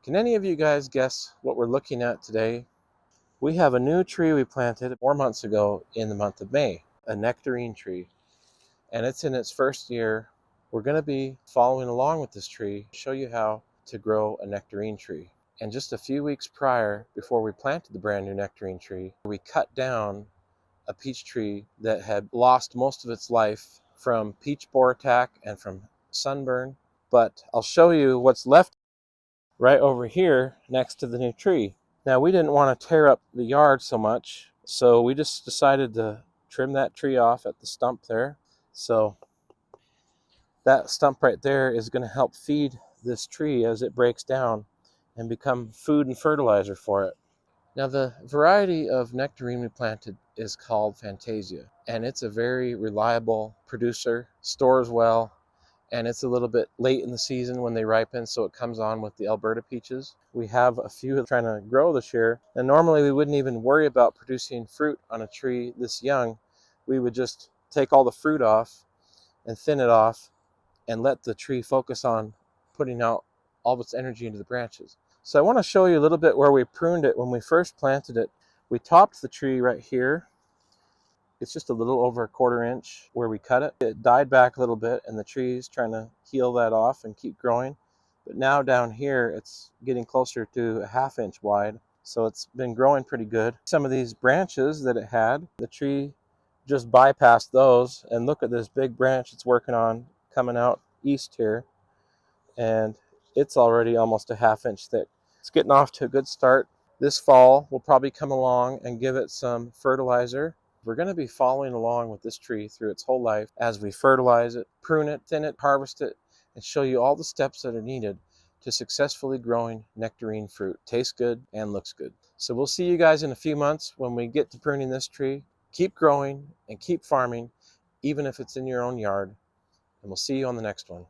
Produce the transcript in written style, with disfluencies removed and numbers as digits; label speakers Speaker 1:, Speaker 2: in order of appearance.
Speaker 1: Can any of you guys guess what we're looking at today? We have a new tree we planted 4 months ago in the month of May, a nectarine tree, and it's in its first year. We're going to be following along with this tree, show you how to grow a nectarine tree. And just a few weeks prior, before we planted the brand new nectarine tree, we cut down a peach tree that had lost most of its life from peach borer attack and from sunburn. But I'll show you what's left right over here next to the new tree. Now, we didn't want to tear up the yard so much, so we just decided to trim that tree off at the stump there. So that stump right there is going to help feed this tree as it breaks down and become food and fertilizer for it. Now, the variety of nectarine we planted is called Fantasia, and it's a very reliable producer, stores well, and it's a little bit late in the season when they ripen, so it comes on with the Alberta peaches. We have a few trying to grow this year, and normally we wouldn't even worry about producing fruit on a tree this young. We would just take all the fruit off and thin it off and let the tree focus on putting out all of its energy into the branches. So I want to show you a little bit where we pruned it when we first planted it. We topped the tree right here. It's just a little over a 1/4 inch where we cut it. It died back a little bit and the tree's trying to heal that off and keep growing. But now down here, it's getting closer to a 1/2 inch wide. So it's been growing pretty good. Some of these branches that it had, the tree just bypassed those. And look at this big branch it's working on coming out east here. And it's already almost a 1/2 inch thick. It's getting off to a good start. This fall, we'll probably come along and give it some fertilizer. We're going to be following along with this tree through its whole life as we fertilize it, prune it, thin it, harvest it, and show you all the steps that are needed to successfully growing nectarine fruit. Tastes good and looks good. So we'll see you guys in a few months when we get to pruning this tree. Keep growing and keep farming, even if it's in your own yard. And we'll see you on the next one.